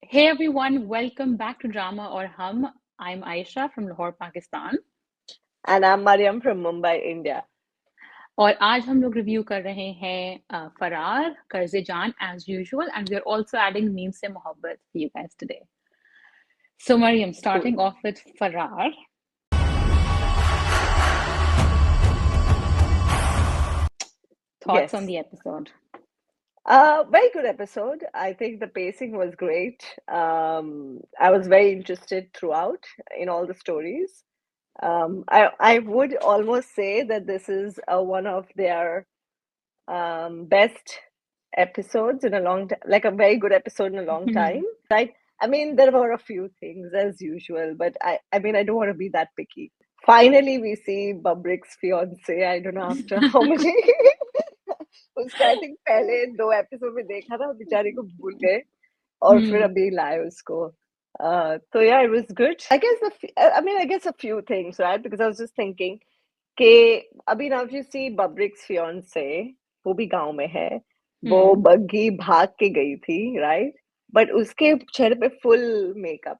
Hey everyone, welcome back to Drama or Hum. I'm Aisha from Lahore, Pakistan. And I'm Mariam from Mumbai, India. और आज हम लोग review कर रहे हैं फरार, कर्ज़े-जान as usual, and we are also adding Meem Se Mohabbat for you guys today. So Mariam, Cool. starting off with Faraar. Thoughts on Yes. the episode? Very good episode. I think the pacing was great. I was very interested throughout in all the stories. I would almost say that this is one of their best episodes in a long time, like a very good episode in a long time, right? I mean, there were a few things as usual, but I mean, I don't want to be that picky. Finally, we see Babrik's fiance. I don't know after how many. उसका I think पहले 2 episode में देखा था बेचारे को भूल गए और फिर Hmm. अभी लाए उसको so yeah, it was good. I guess a few things, right? Because I was just thinking कि अभी now if you see Babrik's fiance वो भी गांव में है वो Hmm. बग्गी भाग के गई थी right but उसके चेहरे पे full makeup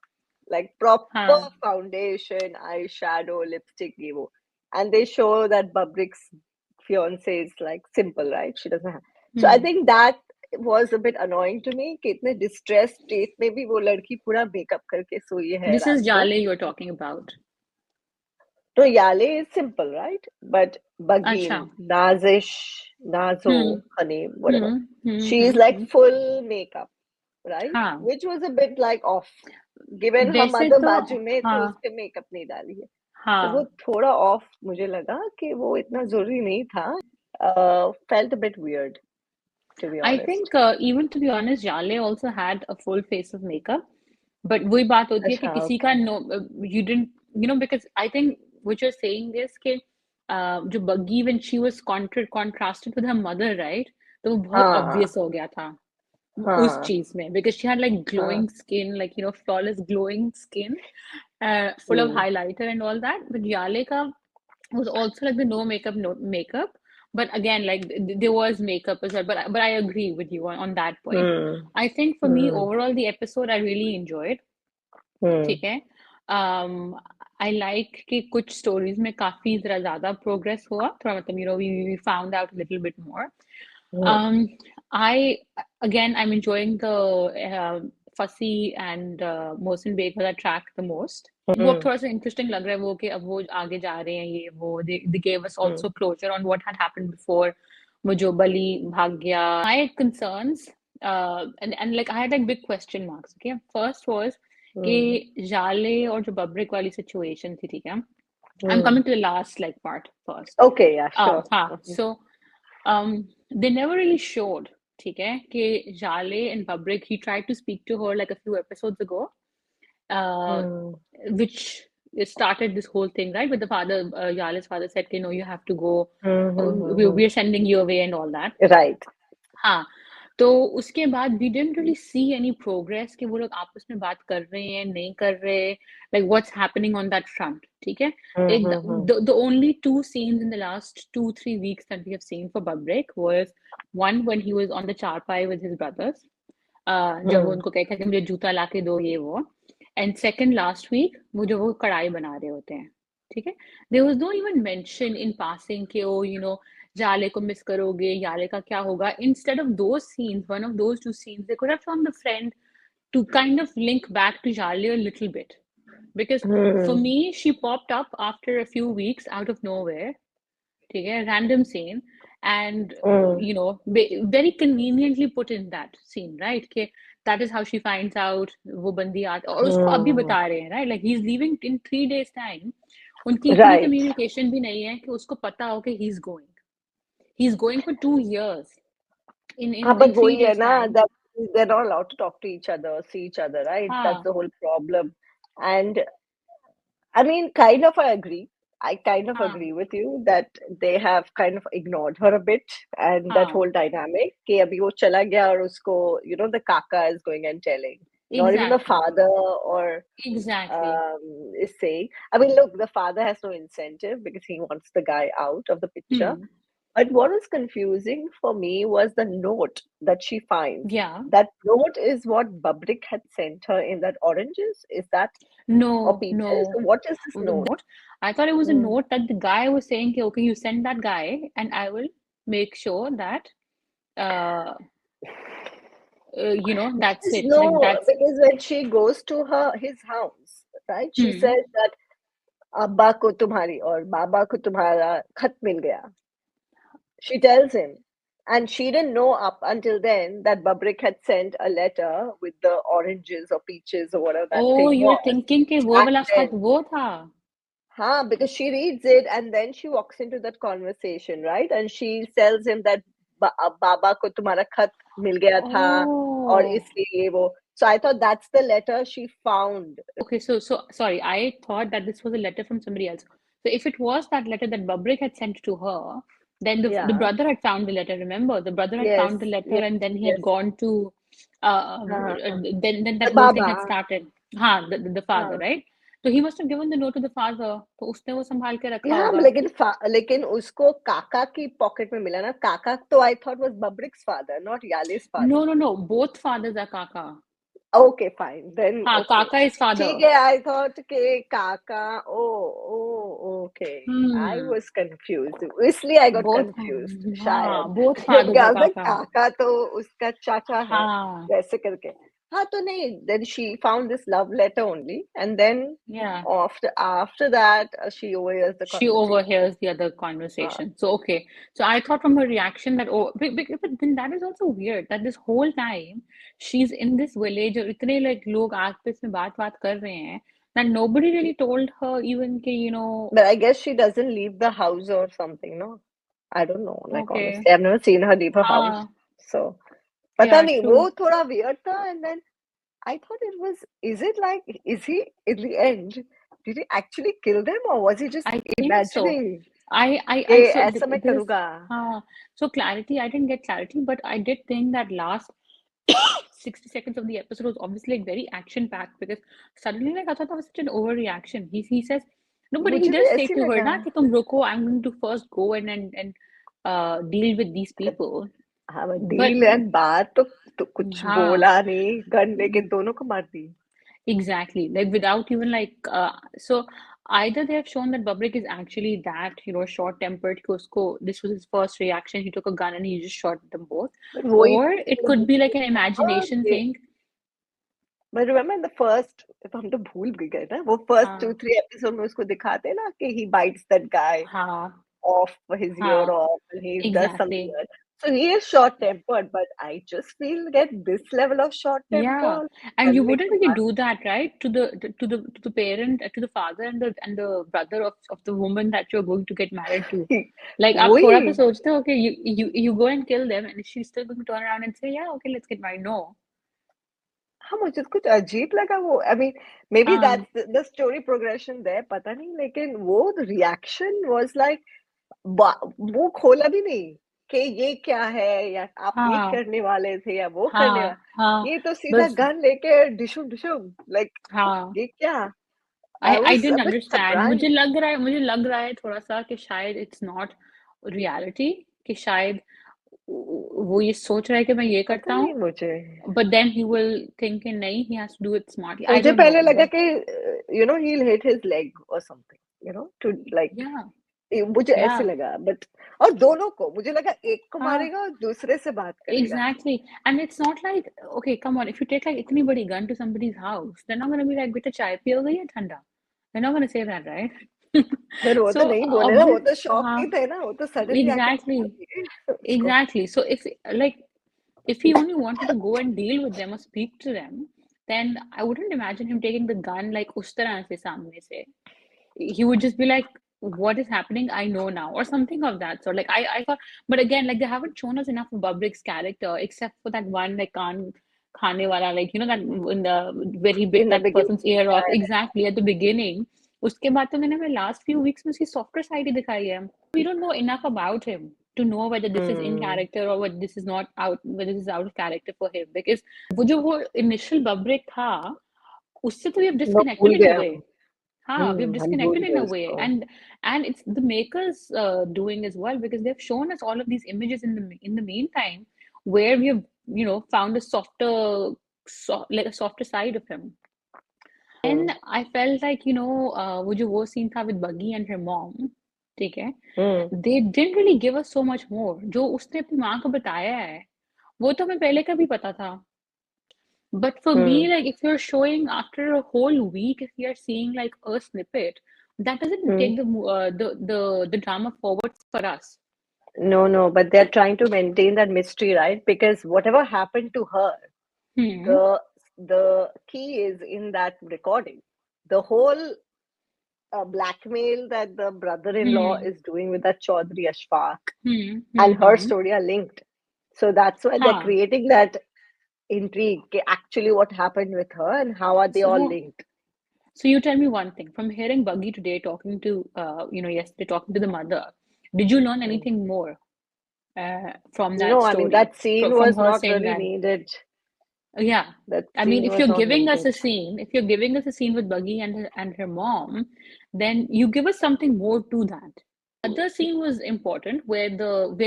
like proper हाँ. foundation eyeshadow lipstick ये वो and they show that Babrik's fiance is like simple right she doesn't have so I Hmm. think that was a bit annoying to me कि इतने distressed state में भी वो लड़की पूरा मेकअप करके सोई है This रात is को Jale you're talking about. तो Yale is simple, right? But अच्छा. Bagin, Nazish, Hmm. Nazo, Honey, whatever. Hmm. Hmm. She's Hmm. like Hmm. full makeup, right? हाँ. Which was a bit like off. Given her वैसे mother तो बाजू में तो हाँ. उसपे मेकअप नहीं डाली है तो वो हाँ. थोड़ा ऑफ मुझे लगा कि वो इतना जरूरी नहीं था felt a bit weird to be I honest. think even to be honest, Jale also had a full face of makeup. But वही बात होती है कि अच्छा किसी का okay. no, you didn't, because I think what you're saying is कि जो बग्गी when she was contrasted with her mother, right? तो वो बहुत हाँ obvious हो गया था उस हाँ चीज में because she had like हाँ glowing skin, like flawless glowing skin, full of hmm highlighter and all that. But Jale का was also like the no makeup, but again like there was makeup as well, but I agree with you on that point. Hmm I think for me hmm overall the episode I really enjoyed. हम्म ठीक है. I like कि कुछ stories में काफी जरा ज्यादा progress हुआ थोड़ा, मतलब we found out little bit more. Hmm I again I am enjoying the फसी एंड मोहसिन बेग वाला ट्रैक द मोस्ट. वो अब हम्म थोड़ा सा इंटरेस्टिंग लग रहा है वो कि अब वो आगे जा रहे हैं, ये वो they gave us hmm also closure on what had happened before. वो जो बली भाग गया. My concerns and like I had like big question marks. Okay, first was हम्म कि जाले और जो बब्रिक वाली सिचुएशन थी, ठीक है. I am hmm coming to the last like part first. Okay, yeah, sure. हाँ, so they never really showed, ठीक है, कि जाले एंड बब्रिक he tried to speak to her like a few episodes ago, uh, Mm, which started this whole thing, right? With the father, Jale's father said, no, you have to go, mm. we're sending you away and all that. Right. हाँ. तो उसके बाद we didn't really see any progress कि वो लोग आपस में बात कर रहे हैं नहीं कर रहे, like what's happening on that front, ठीक है. एक Mm-hmm. the only two scenes in the last 2-3 weeks that we have seen for Babrik was one when he was on the charpai with his brothers, जब वो Mm, उनको कहता है कि मुझे जूता ला के दो ये वो. एंड सेकंड लास्ट वीक वो जो वो कढ़ाई बना रहे होते हैं, ठीक है. There was no even mention in passing कि ओ जाले को मिस करोगे, याले का क्या होगा. Instead of those scenes, one of those two scenes, they could have shown the friend to kind of link back to Jale a little bit. Because for mm, me, she popped up after a few weeks out of nowhere, ठीक है, random scene, and mm, very conveniently put in that scene, right? कि that is how she finds out वो बंदी आती और उसको अभी mm. बता रहे हैं, right? Like he's leaving in 3 days time. उनकी इतनी Right. कम्युनिकेशन भी नहीं है कि उसको पता हो कि he's going for 2 years in in हाँ, in but three वही है days ना time. that they're not allowed to talk to each other, see each other, right? That's हाँ. the whole problem. And I mean, kind of, I agree. I kind of हाँ. agree with you that they have kind of ignored her a bit and that हाँ. whole dynamic. कि अभी वो चला गया और उसको, the kaka is going and telling. Not even the Exactly. father or Exactly. is saying. I mean, look, the father has no incentive because he wants the guy out of the picture. Hmm. But what was confusing for me was the note that she finds. Yeah. That note is what Babrik had sent her in that oranges. Is that or No, peaches? no. So what is this It was a note? note. I thought it was a Mm. note that the guy was saying, "Okay, okay, you send that guy, and I will make sure that, uh, that's Because it. Like no, that's, because when she goes to his house, right? She hmm. says that अब्बा को तुम्हारी और बाबा को तुम्हारा खत मिल गया. She tells him. And she didn't know up until then that Babrik had sent a letter with the oranges or peaches or whatever that Oh, thing you're was thinking कि वो back वाला खत then. वो था. Huh, because she reads it and then she walks into that conversation, right? And she tells him that बाबा को तुम्हारा खत मिल गया था और Oh. इसलिए वो. So I thought that's the letter she found. Okay, so sorry, I thought that this was a letter from somebody else. So if it was that letter that Babrik had sent to her, then the Yeah. brother had found the letter. Remember, the brother had Yes. found the letter, Yes. and then he had Yes. gone to, हाँ. then that The whole thing had Baba. started. हाँ, the father, हाँ. right? So he must have given the note to the father. तो उसने वो संभाल के रखा Yeah, होगा. लेकिन उसको काका की पॉकेट में मिला ना. काका तो I thought was Babrik's father, not Yali's father. No, no, no. Both fathers are Kaka. Okay, fine. Then हाँ, okay. Kaka is ठीक father. है, I thought के काका. Okay. I Hmm. was confused. इसलिए I got Both, confused. शायद. हाँ, both क्योंकि fathers I are was like Kaka. काका तो उसका चाचा है. हाँ, वैसे करके. हाँ तो नहीं. Then she found this love letter only, and then yeah. after that she overhears the She conversation. overhears the other हाँ. conversation. So, okay. So I thought from her reaction that, oh, but then that is also weird that this whole time she's in this village और इतने like लोग आस पास में बात कर रहे हैं that nobody really told her even कि. But I guess she doesn't leave the house or something, no? I don't know. Like Okay. honestly, I've never seen her leave her house. हाँ, So पता yeah, नहीं true. वो थोड़ा weird था. And then I thought it was, is it like, is he in the end, did he actually kill them or was he just I think so. imagining I कि so ऐसा मैं there's करूँगा? so clarity. I didn't get clarity, but I did think that last 60 seconds of the episode was obviously like very action packed because suddenly like I thought that was such an overreaction. He says no, but he मुझे भी does say ऐसे ही to her लगा. ना कि तुम रुको, I'm going to first go and deal with these people. हाँ But deal and बात तो कुछ हाँ, बोला नहीं. गन लेके दोनों को मार दी. exactly. Like without even so either they have shown that Babrik is actually that short-tempered कि उसको this was his first reaction, he took a gun and he just shot them both, But वही or it तो could be like an remember imagination thing. but remember in the first, if हम तो भूल भी गए ना, वो first हाँ 2-3 episode में उसको दिखाते हैं ना कि he bites that guy हाँ off his ear हाँ off and he does something exactly. else. So he is short tempered, but I just feel get this level of short Yeah, temper. and you करने wouldn't के really बाद do that, right? To the parent, to the father and the brother of the woman that you're going to get married to. Like आप थोड़ा तो वही. सोचते हो, okay, you go and kill them, and she's still going to turn around and say, yeah, okay, let's get married. No. हाँ मुझे तो कुछ अजीब लगा वो. I mean maybe हाँ that's the story progression there. पता नहीं लेकिन वो reaction was like मुंह खोला भी नहीं कि ये क्या है या आप ये हाँ करने वाले थे या वो करने हाँ हाँ वाले. ये तो सीधा बस गन लेके डिशुम डिशुम like हाँ ये क्या. I I was didn't a bit understand. surprised. मुझे लग रहा है थोड़ा सा कि शायद it's not reality, कि शायद वो ये सोच रहा है कि मैं ये पता करता नहीं हूँ, मुझे. but then he will think कि नहीं, he has to do it smartly. I मुझे don't पहले know, लगा but कि he'll hit his leg or something, to like yeah, मुझे ऐसे yeah, लगा. बट और दोनों को मुझे लगा एक को हाँ, मारेगा और दूसरे से बात करेगा. exactly. And it's not like, okay, come on, if you take like इतनी बड़ी gun to somebody's house, they're not gonna be like, बेटा चाय पियोगे या ठंडा? They're not gonna say that, right? फिर वो तो So नहीं बोले ना. वो obvious, तो शॉक हाँ, ही थे ना. वो तो सडनली आके मार exactly, दिए उसको. exactly. So if he only wanted to go and deal with them or speak to them, then I wouldn't imagine him taking the gun like उस तरह से सामने से. He would just be like, what is happening? I know now, or something of that sort. Like I thought, but again, like they haven't shown us enough of Babrik's character except for that one like Khan Khane wala, like that in the where he bit In the that beginning. person's ear off Yeah. exactly at the beginning. उसके बाद तो मैंने हमें last few weeks में उसकी softer side ही दिखाई है. We don't know enough about him to know whether this is in hmm. character or whether this is not out, whether this is out of character for him. Because वो जो वो initial Babrik था, उससे तो we have वो भूल disconnected in a गया way. हूँ. we've हम disconnected भूल in गए a way, उसको. and it's the makers doing as well, because they've shown us all of these images in the meantime, where we have, found a like a softer side of him. And Hmm. I felt like, वो जो वो scene था with Buggy and her mom, ठीक है, Hmm. they didn't really give us so much more. जो उसने अपनी माँ को बताया है, वो तो हमें पहले का भी पता था. But for me, Hmm. like if you're showing after a whole week, if you're seeing like a snippet, that doesn't Hmm. take the drama forward for us. No, no, but they're trying to maintain that mystery, right? Because whatever happened to her, Hmm. the key is in that recording. The whole blackmail that the brother-in-law Hmm. is doing with that Chaudhry Ashfaq Hmm. and Hmm. her Hmm. story are linked. So that's why they're हाँ. creating that intrigue. Actually, what happened with her and how are they all So, linked? so you tell me one thing. From hearing Buggy today talking to, yesterday talking to the mother, did you learn Mm. anything more from that No, I mean, story? that scene From was her not saying really that? needed. Yeah. That I mean, scene if was you're not giving us needed. a scene, if you're giving us a scene with Buggy and her mom, then you give us something more to that. Other scene was important where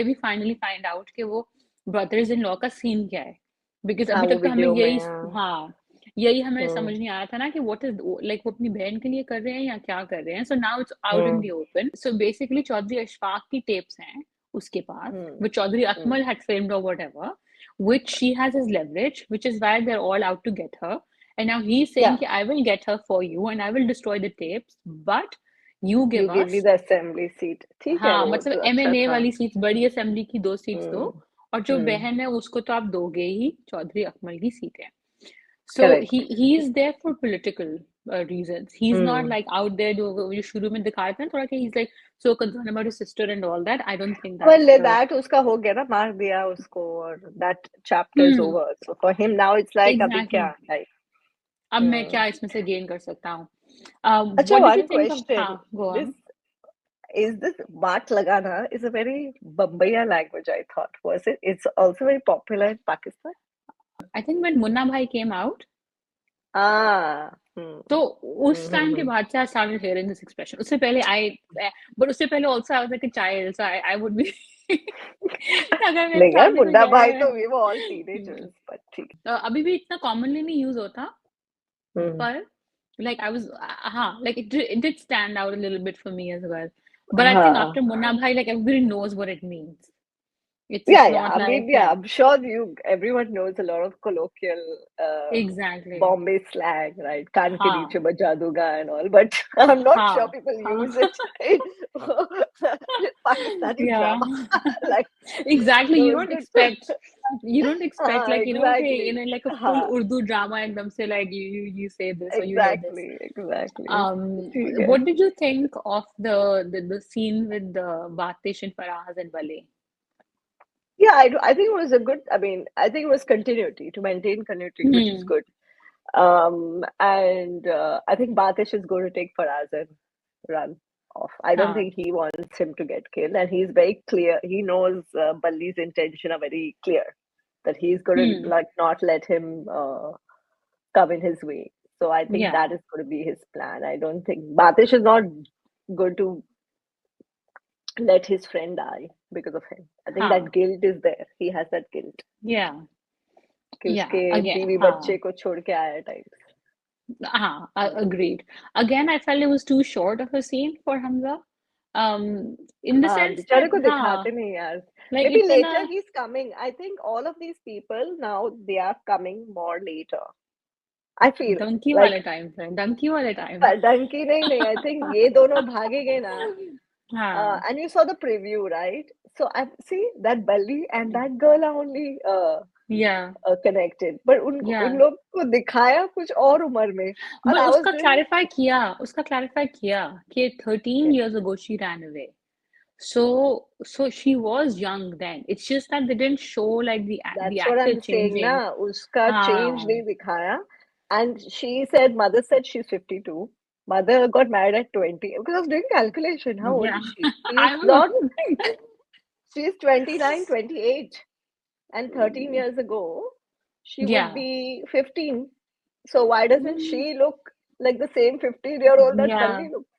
we finally find out कि वो brothers-in-law का scene क्या है. Because हाँ, अभी वो तक तो हमें वीडियो में, यही हाँ. हाँ यही हमें हम्म. समझ नहीं आया था ना कि what is like वो अपनी बहन के लिए कर रहे हैं या क्या कर रहे हैं. So now it's out in hmm. the open. So basically Chaudhary Ashfaq की tapes हैं उसके पास, हम्म. which Chaudhry hmm. Akmal had filmed or whatever, which she has as leverage, which is why they're all out to get her. And now he's saying Yeah, कि I will get her for you and I will destroy the tapes, but you you give give me us the assembly seat. ठीक है, हाँ वो मतलब तो अच्छा MNA था. वाली सीट्स बड़ी असेंबली की 2 सीट्स दो हम्म. और जो हम्म. बहन है उसको तो आप दोगे ही चौधरी अकमल की सीट है so Correct. He is there for political reasons he's not hmm. like out there जो शुरू में दिखाया था ना थोड़ा कि he's like so concerned about his sister and all that I don't think Well, that's that उसका हो गया ना, मार दिया उसको, और that chapter is hmm over. So for him now it's like अभी क्या, exactly like. अब मैं हम्म. क्या इसमें से गेन कर सकता हूँ अच्छा, what did you one think of हाँ question. go This on this baat lagana is a very Bombaya language, I thought. Was it? It's also very popular in Pakistan. I think when Munna Bhai came out Ah. Hmm. तो उस time के Mm-hmm. बाद से I started hearing this expression. उससे पहले but उससे पहले also I was like a child, so I would be अगर मेरे नहीं यार, सामने कोई मुन्ना कह भाई रहा तो we were all है teenagers, but ठीक. अभी भी इतना commonly नहीं use होता, Hmm. पर like I was हाँ like it did stand out a little bit for me as well. But I think हाँ. after Munna Bhai, like everybody knows what it means. It's Yeah, yeah. not I mean, like yeah, I'm sure everyone knows a lot of colloquial exactly Bombay slang, right? कान के हाँ नीचे बजा दूंगा and all, but I'm not sure हाँ people हाँ use it in Pakistani yeah drama. Like, exactly so it's good to. you don't expect like hey Exactly. in like a full हाँ, Urdu drama and them say like you say this or you hear this exactly. ठीक है. what did you think of the scene with the Batish and Faraz and Wale Yeah, I think it was a good. I mean, I think it was continuity to maintain continuity, which is hmm good. And I think Batish is going to take Faraz and run off. I don't हाँ think he wants him to get killed, and he's very clear. He knows Balli's intention are very clear that he's going to hmm like not let him come in his way. So I think yeah that is going to be his plan. I don't think Batish is not going to let his friend die because of him. I think that हाँ guilt is there. He has that guilt yeah कि yeah उसके again बीवी बच्चे हाँ को छोड़ के आया type. agreed. Again, I felt it was too short of a scene for Hamza. In the हाँ, sense बेचारे that, को हाँ, दिखाते नहीं यार. like Maybe later इतना he's coming. I think all of these people now they are coming more later. I feel Dunki like वाले time पे डंकी वाले टाइम डंकी नहीं. I think ये दोनों भागेंगे ना. हाँ And you saw the preview, right? So I see that Balli and that girl are only या connected, but उनको या उन लोग को दिखाया कुछ और उम्र में. And but I was doing. उसका क्लैरिफाई किया कि 13 years ago she ran away. So she was young then. It's just that they didn't show like the That's what actor I'm saying changing. ना, उसका change हाँ नहीं दिखाया. And mother said she's 52. Mother got married at 20. Because I was doing calculation. How old yeah is she? She's I was not, also she's 29, 28. And 13 years ago, she would yeah be 15. So why doesn't Mm, she look? like the same 15-year-old that Yeah, Bunny looks.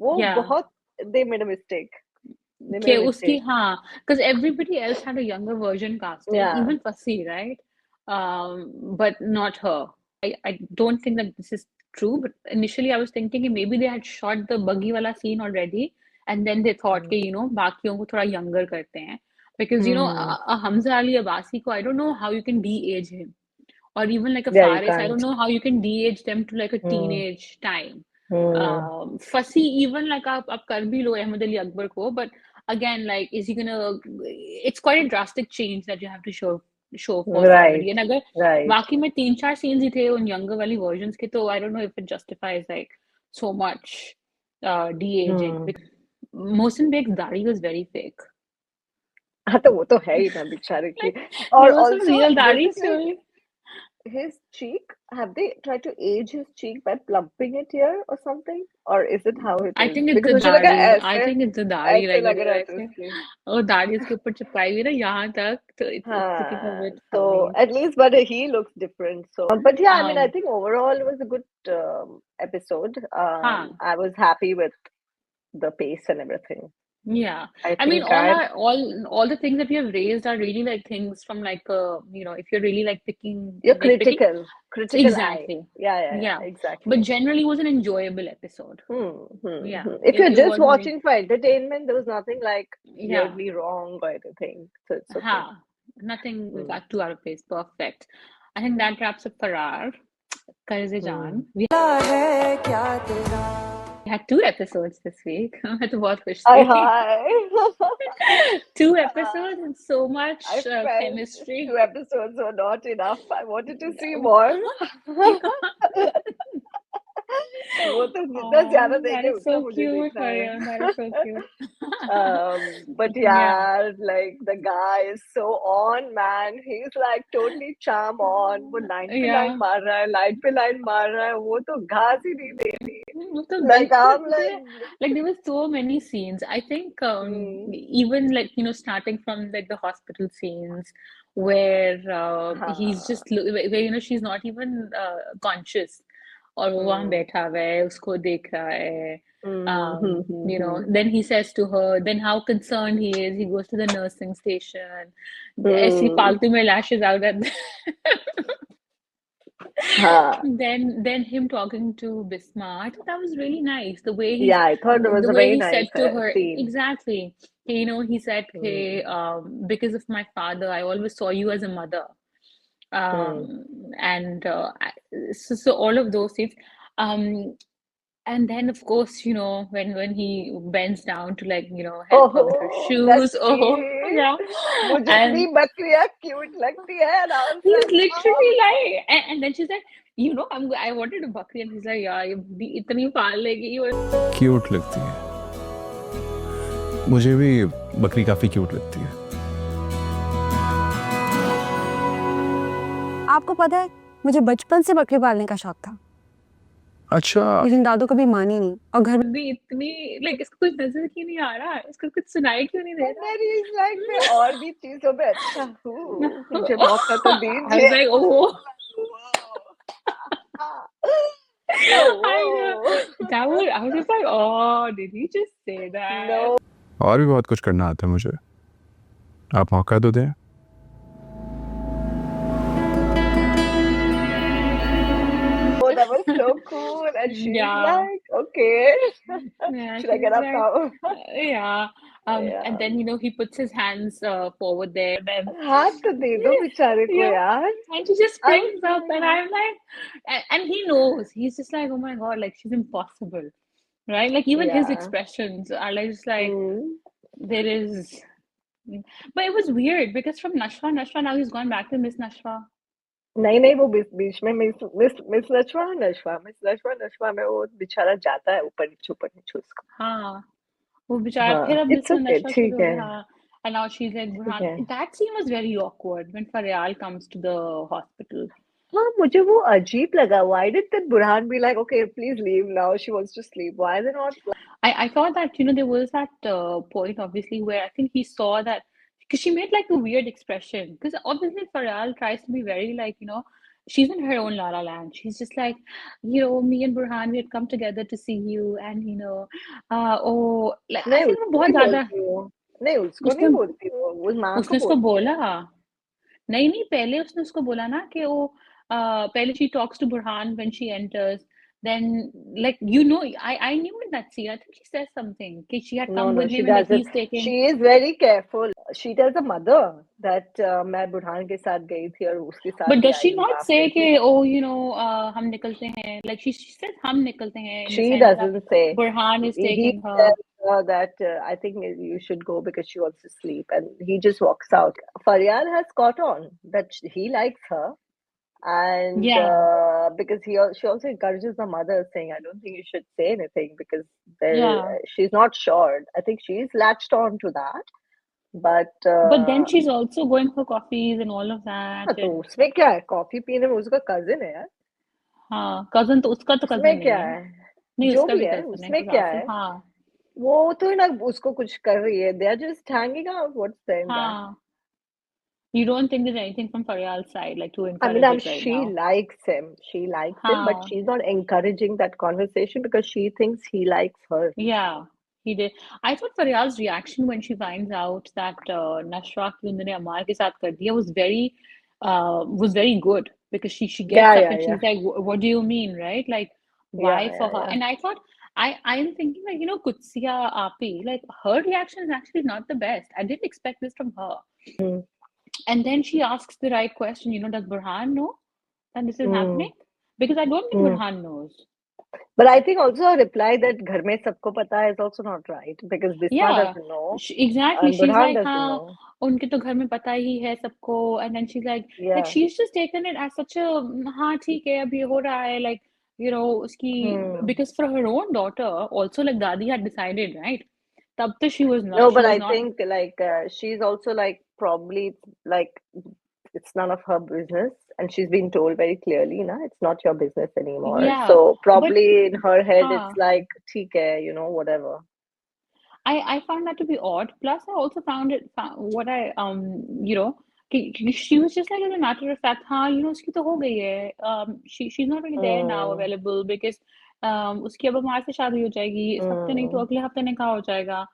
वो yeah. बहुत they made a mistake. They कि made a उसकी mistake. हाँ, because everybody else had a younger version casting, Yeah. even Fussy, right? But not her. I don't think that this is true, but initially I was thinking कि maybe they had shot the buggy wala scene already, and then they thought कि बाकियों को थोड़ा younger करते हैं. Because Hmm. Hamza Ali Abbasi ko, I don't know how you can de-age him. Or even like a Yeah, you Faris, I don't can't. know how you can de-age them to like a Hmm. teenage time. Hmm. Fussy, even like आप कर भी लो Ahmed Ali Akbar को, but again, like, is he gonna? It's quite a drastic change that you have to show for somebody. Right. And अगर Right. वाकई में 3-4 scenes ही थे उन younger वाली versions के, तो I don't know if it justifies like so much de-aging. Hmm. Because Mohsin Beg's दाढ़ी was very fake. हाँ तो वो तो है ही ना बेचारे की. Like और there was some also real was दाढ़ी it like story. his cheek? Have they tried to age his cheek by plumping it here or something? Or is it how it I is? think it's Because the मुझे लगा दाढ़ी. I ऐसे think it's the दाढ़ी. ऐसे Like when लग you रहा था ऐसे उसके. वो दाढ़ी उसके ऊपर चिपकाई हुई ना यहाँ तक, तो it's looking a हाँ, bit so funny. at least, but he looks different. So, but yeah, I mean, I Um, think overall it was a good episode. हाँ. I was happy with the pace and everything. Yeah, I I mean, think I, all the things that you have raised are really like things from like if you're really like you're nitpicking, critical eye. exactly, Yeah, yeah. But exactly. generally, it was an enjoyable episode. Yeah, If you're it just was an watching for entertainment, there was nothing like yeah, weirdly wrong or anything. So it's okay. ha, nothing we Hmm. got too out of place. Perfect. I think that wraps up Faraar, Hmm. Qarz-e-Jaan. We had two episodes this week. मैं तो बहुत खुश Hi, थी. hi. Two Uh, episodes and so I much felt two chemistry. episodes were not enough. I wanted to see more. वो तो जितना ज्यादा Oh, that देखे is उतना so मुझे cute, देखना है. Aryan. That is so cute. But Yeah. yeah, like the guy is so on, man. He's like totally charm on. वो line पे line Yeah. मार रहा है, line पे line मार रहा है. वो तो घास ही नहीं दे रही. वो तो Like बिल्कुल I'm मुझे like, like there were so many scenes. I think hmm, even like starting from like the hospital scenes where he's हाँ, just where she's not even conscious और वो वहाँ hmm, बैठा हुआ है उसको देख रहा है. hmm. Then he says to her, then how concerned he is. He goes to the nursing station. ऐसी Hmm. फालतू में lashes out at हाँ. then him talking to Bisma, I thought that was really nice. Yeah, I thought it was The a way very he nice said to her, scene. exactly. He said, Hmm. "Hey, because of my father, I always saw you as a mother." Hmm. And so all of those things. Um, and then of course, when he bends down to like, help her with her Oh, that shoes. Oh, scene. yeah. मुझे इतनी And बकरियां cute लगती है, and I was he's like, oh. literally like, and then she's like, I wanted a bucket, and he's like, yeah, ये इतनी पाल लेगी ये. Cute लगती है. मुझे भी बकरी काफी क्यूट लगती है. आपको पता है मुझे बचपन से बकरी पालने का शौक था, अच्छा. लेकिन दादू कभी मानी नहीं और घर इतनी like इसको कुछ नजर क्यों नहीं आ रहा है, इसको कुछ सुनाई क्यों नहीं दे And then he's like, मैं और भी चीजों में अच्छा हूँ, मुझे मौका तो I was दीजिए. like, I oh. was like, wow. I Oh, know I was just like, oh, did he just say that? no. और भी बहुत कुछ करना आता है मुझे. आप मौका तो दें. Oh, that was so cool. And she's Yeah. like, okay. Yeah, Should I she get was up like, now? yeah. And Yeah. then he puts his hands forward there, then हाथ तो दे दो बेचारे को yeah, यार. and she just I was springs up, and like, I'm like, and he knows. He's just like, oh my God, like she's impossible, right? Like even his yeah. expressions are like just like Hmm. there is. But it was weird because from Nashwa, now he's gone back to Miss Nashwa. नहीं वो बीच में miss नशवा में वो बेचारा जाता है ऊपर नीचे उसको. हाँ, वो बेचारा हाँ, फिर अब it's Miss okay, Nashwa शुरू ठीक हो है, गया. हाँ. And now she's like ठीक Burhan. है. That scene was very awkward when Faryal comes to the hospital. हाँ, मुझे वो अजीब लगा. Why did that Burhan be like, okay, please leave now? She wants to sleep. Why are they not? I thought that there was that point obviously where I think he saw that because she made like a weird expression because obviously Faryal tries to be very like she's in her own La La Land. She's just like, me and Burhan, we had come together to see you, and oh, like I नहीं think वो उसको बहुत नहीं ज्यादा बोलती वो, नहीं उसको नहीं उसने बोलती वो माँ को उसने उसको बोलती है। बोला, नहीं नहीं, पहले उसने उसको बोला ना कि वो पहले she talks to Burhan when she enters, then like I knew in that scene, I think she says something कि she had No, come no, with she him and like doesn't. he's taking. She is very careful. She tells the mother that मैं बुरहान के साथ गई थी और उसके साथ But he does she आएगी not say वापस। कि oh हम निकलते हैं, like she says हम निकलते हैं in the She sense that doesn't say. Burhan is He taking her. tells her that I think you should go because she wants to sleep, and he just walks out. Faryal has caught on that he likes her, and Yeah, because she also encourages the mother, saying, "I don't think you should say anything because yeah. she's not sure." I think she's latched on to that, but But then she's also going for coffees and all of that, तो and उसमें क्या है, coffee पीने में उसका cousin है यार, हाँ, cousin तो उसका तो उसमें cousin नहीं क्या है, है, नहीं जो उसका भी भी है cousin है उसमें क्या आसिम, है, हाँ वो तो ना उसको कुछ कर रही है, they are just hanging out, what's there in that. हाँ. You don't think there's anything from Faryal's side like to I mean, encourage it right she now? likes him. She likes him, but हाँ. she's not encouraging that conversation because she thinks he likes her. Yeah, he did. I thought Faryal's reaction when she finds out that Nashwa ki उन्होंने अम्मार के साथ कर दिया was very good, because she Yeah, gets up yeah, and yeah, she's like, What do you mean, right? Like, yeah, why for yeah, her?" yeah. And I thought, I'm thinking like, Kutsia Api, like her reaction is actually not the best. I didn't expect this from her. Mm, And then she asks the right question, does Burhan know that this is mm, happening? Because I don't think mm. Burhan knows. But I think also a reply that घर में सबको पता है is also not right because Bisma Yeah, doesn't know exactly. and She's Burhan like, doesn't हाँ, know. उनके तो घर में पता ही है सबको. And then she's like Yeah. she's just taken it as such a, हाँ ठीक है, अब ये हो रहा है, like, उसकी, Hmm. because for her own daughter, also like Dadi had decided, right? तब तो No, she but was I not, think like she's also like probably like it's none of her business, and she's been told very clearly, na, it's not your business anymore. yeah, So but probably in her head, it's हाँ. like, ठीक है, whatever. I found that to be odd. Plus, I also what I she was just like, as a matter of fact, हाँ, उसकी तो हो गई है. She's not really there now Hmm. available because उसकी अब हमारे से शादी हो जाएगी. इस हफ्ते नहीं तो Hmm. अगले हफ्ते निकाह हो जाएगा.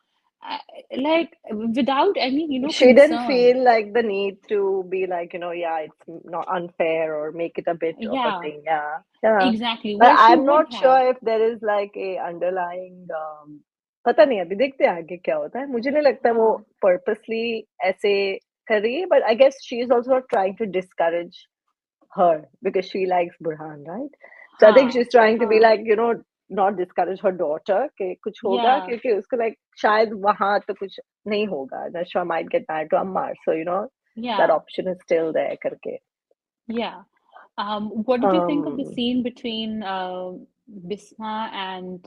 Like without any She didn't concern. feel like the need to be like, yeah, it's not unfair or make it a bit of a Yeah, thing. Yeah. Yeah. exactly. But Where she I'm would not have. sure if there is like a underlying पता नहीं, अभी देखते हैं आगे क्या होता है, मुझे नहीं लगता वो हाँ, purposely ऐसे कर रही है, but I guess she is also not trying to discourage her because she likes Burhan, right? So I think हाँ, she's trying to be हाँ. like, not discourage her daughter कि कुछ होगा, Yeah, क्योंकि उसको like शायद वहां तो कुछ नहीं होगा. Nashwa might get married to Ammar, so that yeah, option is still there करके. yeah. What did you think of the Um, scene between Bisma and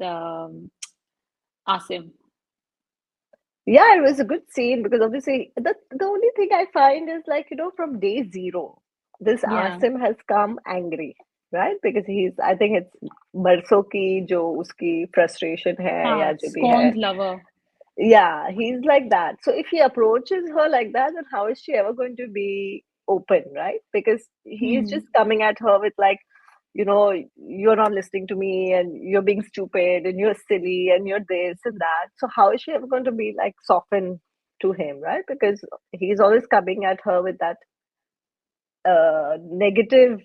Asim? yeah, it was a good scene because obviously the only thing I find is like, from day zero, this Yeah. Asim has come angry, right? Because I think it's बरसों की जो उसकी frustration है या हाँ, जो भी है. Scorn's lover. Yeah, he's like that. So if he approaches her like that, then how is she ever going to be open, right? Because he's Hmm. just coming at her with like, you're not listening to me and you're being stupid and you're silly and you're this and that. So how is she ever going to be like soften to him, right? Because he's always coming at her with that negative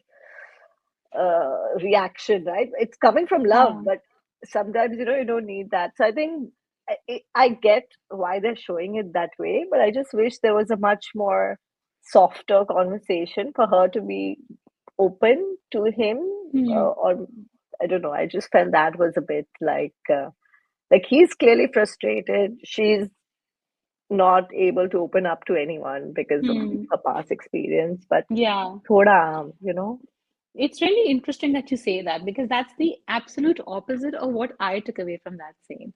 reaction, right? It's coming from love, हाँ. but sometimes you don't need that. So I think I get why they're showing it that way, but I just wish there was a much more softer conversation for her to be open to him, Hmm. or I don't know. I just felt that was a bit like he's clearly frustrated. She's not able to open up to anyone because of Hmm. her past experience, but Yeah. thoda. It's really interesting that you say that, because that's the absolute opposite of what I took away from that scene.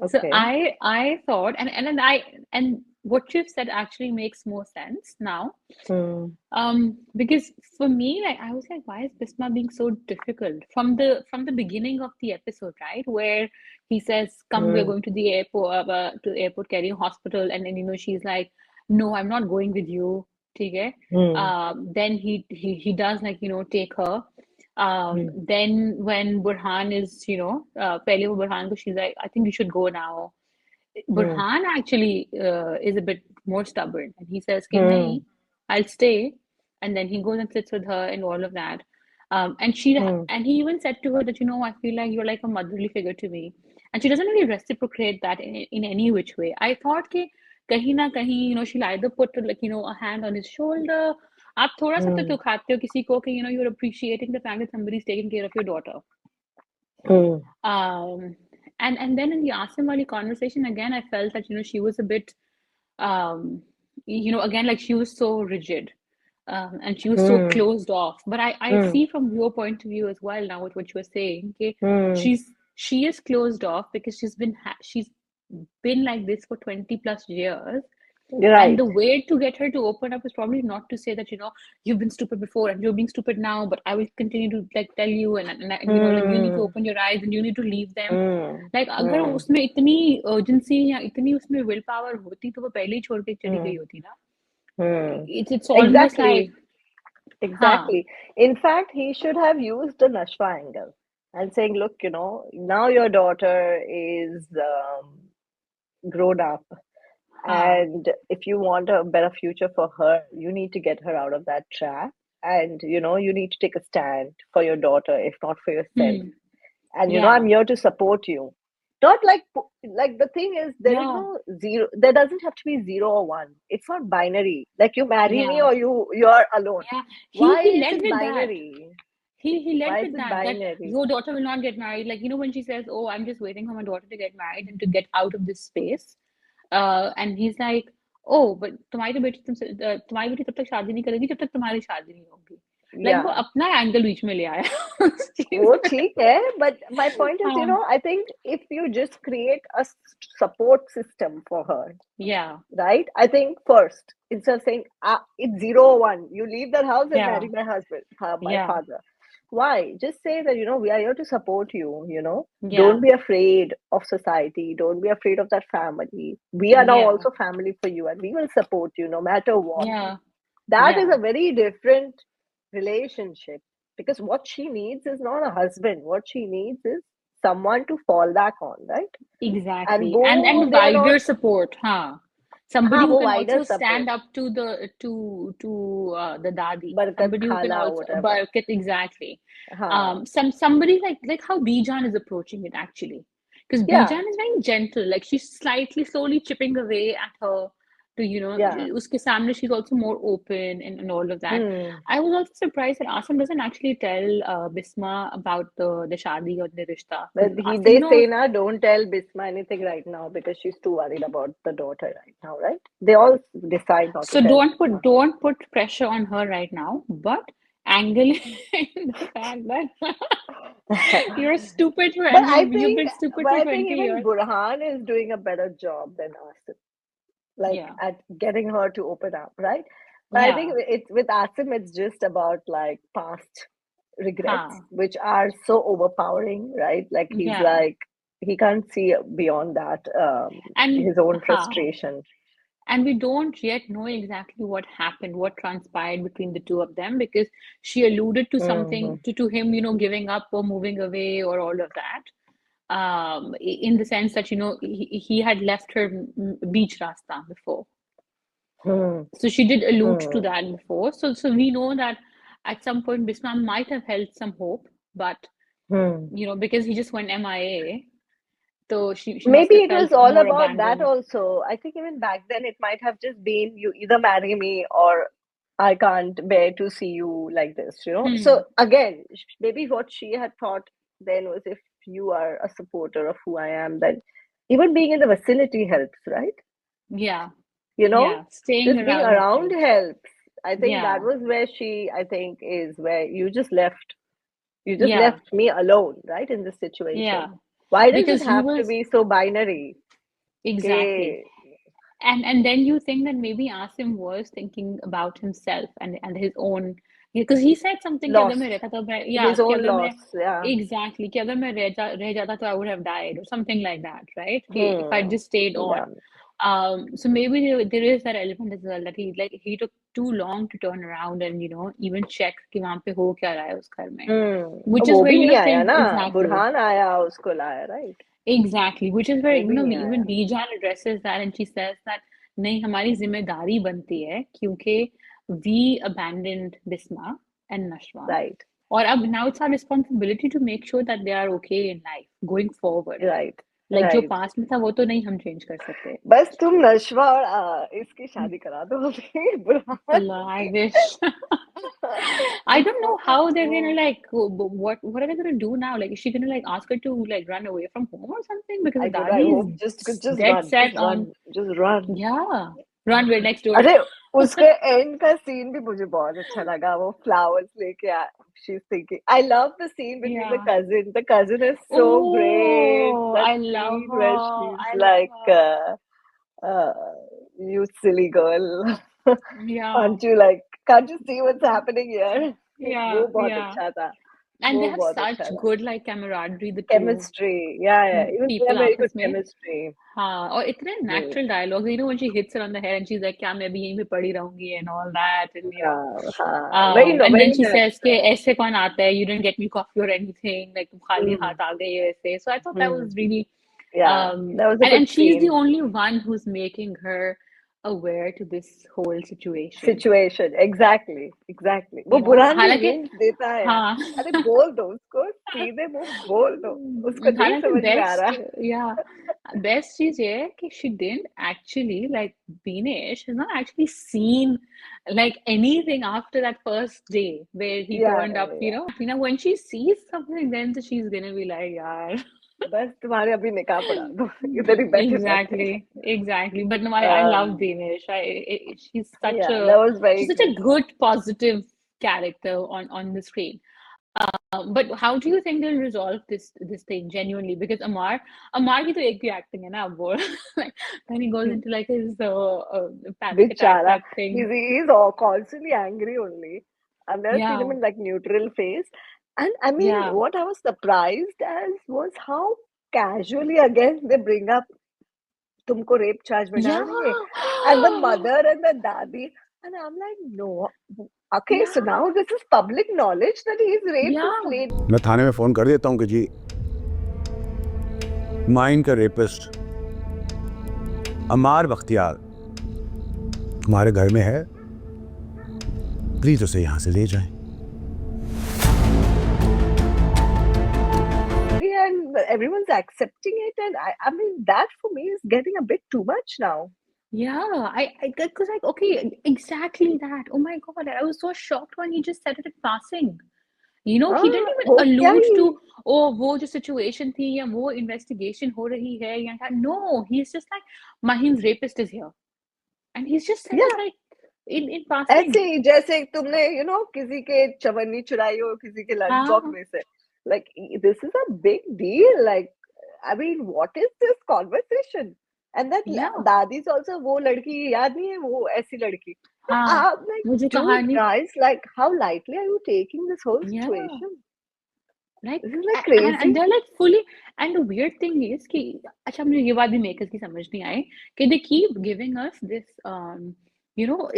So Okay. I thought, and what you've said actually makes more sense now. Hmm. Because for me, like I was like, why is Bisma being so difficult from the beginning of the episode, right? Where he says, "Come, we're Hmm. going to the airport, to the airport, carrying hospital," and then she's like, "No, I'm not going with you." ठीक है. Hmm. Then he does like take her. Hmm. Then when Burhan is पहले वो Burhan को she's like, I think you should go now. Hmm. Burhan actually is a bit more stubborn, and he says कि Hmm. नहीं, I'll stay. And then he goes and sits with her and all of that. Hmm. And he even said to her that, I feel like you're like a motherly figure to me. And she doesn't really reciprocate that in any which way. I thought कि कहीं ना कहीं, she'll either put like, a hand on his shoulder. आप थोड़ा सा तो Hmm. दिखाते हो किसी को कि, you're appreciating the fact that somebody's taking care of your daughter. Hmm. And then in the Asim wali conversation, again, I felt that, she was a bit, again, like she was so rigid. And she was so Hmm. closed off. But I Hmm. see from your point of view as well now with what you were saying, okay, Hmm. she is closed off because she's been like this for 20 plus years. And Right. the way to get her to open up is probably not to say that, you've been stupid before and you're being stupid now, but I will continue to like tell you and like you need to Hmm. open your eyes and you need to leave them. Hmm. Like अगर Hmm. उसमें इतनी urgency या इतनी उसमें will power होती तो वो पहले ही छोड़ के चली Hmm. गई होती ना. Hmm. It's almost like हाँ Exactly. In fact, he should have used the Nashwa angle and saying, look, now your daughter is grown up, हाँ and if you want a better future for her, you need to get her out of that trap. And, you need to take a stand for your daughter, if not for yourself. And, yeah I'm here to support you. Not like the thing is, there is yeah no zero, there doesn't have to be 0 or 1. It's not binary. Like you marry me yeah or you're alone. yeah Why he is led it with that. binary? He led Why is with it that binary? your daughter will not get married. Like, when she says, oh, I'm just waiting for my daughter to get married and to get out of this space. And he's like, oh, but तुम्हारी बेटी तब तक शादी नहीं करेगी जब तक तुम्हारी शादी नहीं होगी. Like वो Yeah. अपना एंगल बीच में ले आया उस चीज वो में. ठीक है, but my point is, हाँ I think if you just create a support system for her, yeah right? I think first, instead of saying it's 0 or 1, you leave the house and yeah marry my husband, my yeah father. Why? Just say that, we are here to support you, yeah Don't be afraid of society. Don't be afraid of that family. We are now yeah also family for you, and we will support you no matter what. yeah That is yeah a very different relationship, because what she needs is not a husband. What she needs is someone to fall back on, right? And exactly. both, And they are wider not, support, somebody who वो can wider also stand support, up to the dadi, barakat somebody who can khala, also whatever. barakat, exactly. हाँ, Somebody like how Bijan is approaching it actually, because yeah, Bijan is very gentle, like she's slowly chipping away at her to yeah. uske samne she's also more open and all of that. Hmm. I was also surprised that Asim doesn't actually tell Bisma about the shadi or the rishta, But because Asim they say, knows. don't tell Bisma anything right now because she's too worried about the daughter right now, right? They all decide not to So tell don't Bisma. put pressure on her right now, but angle in the fact that you're stupid for But and you've been stupid for I think 20 even years. Burhan is doing a better job than Asim, like Yeah. at getting her to open up, right? But I think Yeah. it's with Asim, it's just about like past regrets, Huh. which are so overpowering, right? Like he's Yeah. like he can't see beyond that, And his own huh. frustration. And we don't yet know exactly what happened, what transpired between the two of them, because she alluded to Hmm. something to him, giving up or moving away or all of that. In the sense that, he had left her beach rasta before. Hmm. So she did allude to Hmm. that before. So we know that at some point Bisma might have held some hope, but Hmm. because he just went MIA, so she must Maybe have it felt was all more about that abandoned. also. I think even back then it might have just been you either marry me or I can't bear to see you like this. So Hmm. again, maybe what she had thought then was, if you are a supporter of who I am, then even being in the vicinity helps, right? Yeah. You know, Yeah. Staying just being around around helps. helps. I think that Yeah. was where I think, is where you just Yeah. left me alone, right, in this Yeah. situation. Why does it Because he have to was be so binary? exactly. Okay. And then you think that maybe Asim was thinking about himself and his own, because he said something कि अगर Loss, मैं रहता तो मैं his कि own अगर मैं loss. Yeah. exactly कि अगर मैं रह जाता तो I would have died or something like that, right? If I Hmm. just stayed Yeah. on. So maybe there is that element as well, that he took too long to turn around and even check कि वहाँ पे हो क्या रहा है उस घर में, हम्म which is वो where भी नहीं आया things ना, exactly. बुरहान आया उसको लाया, right? Exactly, which is where वो भी नहीं even आया, Dijan addresses that and she says that नहीं हमारी जिम्मेदारी बनती है क्योंकि we abandoned Bisma and Nashwa right और अब now it's our responsibility to make sure that they are okay in life going forward. Right Like जो राइट पास्ट में था वो तो नहीं हम चेंज कर सकते. बस तुम नशवा और इसकी शादी करा दो अभी, Burhan Allah, I wish. I don't know how they're gonna like what are they gonna do now? Like, is she gonna like ask her to like run away from home or something? Because I the don't know, I Dadi hope is just dead run, set just run, on just run. yeah, run way next door. अरे उसके and का scene भी मुझे बहुत अच्छा लगा, वो flowers लेके आ, she's thinking, I love the scene between Yeah. the cousin is so great, Oh, that I love scene where her. she's I love like her. uh, you silly girl, Yeah. aren't you like, can't you see what's happening here? Yeah, वो बहुत yeah. अच्छा था, And they वो have बहुत such अच्छा था. good like camaraderie, the two Chemistry, yeah, even they people have very good आपस में. chemistry. हाँ और इतने natural dialogues, when she hits her on the head and she's like क्या मैं भी यहीं पे पड़ी रहूंगी and all that and very and then she very says कि ऐसे कौन आता है, you didn't get me coffee or anything, like तुम खाली हाथ आ गई हो ऐसे. So I thought that was really yeah, that was a good and she's the scene. only one who's making her aware to this whole situation. Exactly वो बुरहान भी हालांकि hints देता है, हाँ अरे बोल दो उसको, सीधे मुंह बोल दो, उसको नहीं हालांकि समझ में आ रहा. बेस्ट चीज ये है कि she didn't actually like Dinesh has not actually seen like anything after that first day where he turned up, when she sees something then she's gonna be like यार बस तुम्हारे अभी निकाह पढ़ा दो, इधर ही बैठे बैठे. Exactly. But no, I love Dinesh. She's such Yeah, that was very she's such a good, positive character on the screen. But how do you think they'll resolve this thing genuinely? Because Ammar की तो एक भी acting है ना वो like when he goes into like his panic attack Bichara, type thing. he's all constantly angry only. I've never seen him in like neutral phase. And I mean, what I was surprised as was how casually again they bring up तुमको rape charge में डाल देंगे, and the mother and the Dadi, and I'm like, no, okay, so now this is public knowledge that he's raped this lady. मैं थाने में phone कर देता हूँ कि जी माइन का रेपिस्ट अमार बख्तियार हमारे घर में है, प्लीज उसे यहाँ से ले जाएं. And everyone's accepting it, and I mean that for me is getting a bit too much now. Yeah, I because like okay, exactly that. Oh my God, I was so shocked when he just said it in passing. He didn't even allude to वो जो situation थी या वो investigation हो रही है या क्या. No, he's just like Mahim's rapist is here, and he's just said it like in passing. ऐसे ही जैसे तुमने किसी के चवन्नी चुराई हो किसी के लंच बॉक्स में से. Like, this is a big deal. Like, I mean, what is this conversation? And that Dadi's also वो लड़की याद नहीं है वो ऐसी लड़की. I'm like, dude, guys, like, how lightly are you taking this whole situation? Like, this is like crazy. And they're like fully. And the weird thing is कि अच्छा मुझे ये बात भी makers की समझ नहीं आई कि they keep giving us this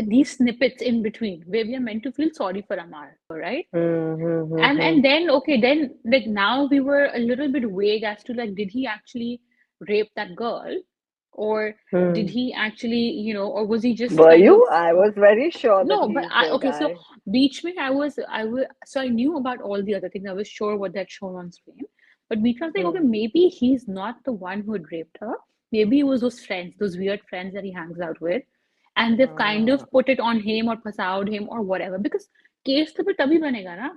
these snippets in between where we are meant to feel sorry for Ammar, right? And then then like now we were a little bit vague as to like did he actually rape that girl or did he actually or was he just were you? I was very sure no, that but okay, guy. so beach mein so I knew about all the other things. I was sure what they'd shown on screen, but beach was like okay, maybe he's not the one who had raped her. Maybe it was those weird friends that he hangs out with. And they've kind of put it on him or फसाउड him or whatever because case तो फिर तभी बनेगा ना.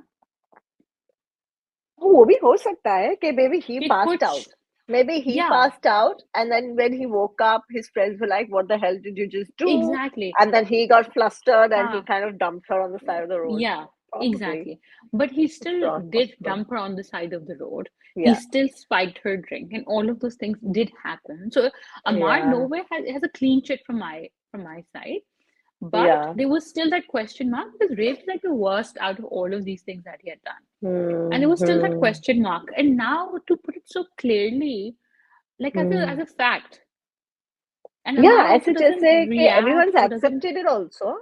वो भी हो सकता है कि maybe he passed out. Maybe he passed out and then when he woke up his friends were like what the hell did you just do? Exactly. And then he got flustered and he kind of dumped her on the side of the road. Yeah, probably. Exactly. But he still did dump her on the side of the road. He still spiked her drink and all of those things did happen. So Ammar nowhere has a clean chit from my side. But there was still that question mark because rape is like the worst out of all of these things that he had done. And there was still that question mark. And now to put it so clearly, like as a fact. And ऐसे जैसे कि everyone's accepted it also.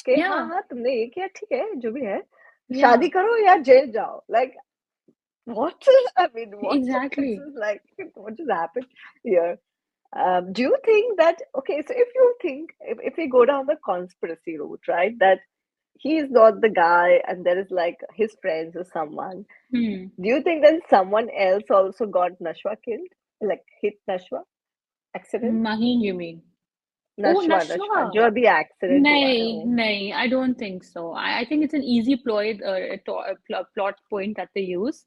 कि Yeah, हाँ तुमने ये किया ठीक है जो भी है yeah, शादी करो या जेल जाओ like what I mean what this exactly. is like what just happened here. Do you think that okay so if you think if we go down the conspiracy route right that he is not the guy and there is like his friends or someone, Hmm. do you think that someone else also got Nashwa killed like hit Nashwa accident Mahin, you mean? Oh, Nashwa Nashwa. जो अभी accident हुआ है Nay, वो nay, I don't think so. I think it's an easy plot point that they use.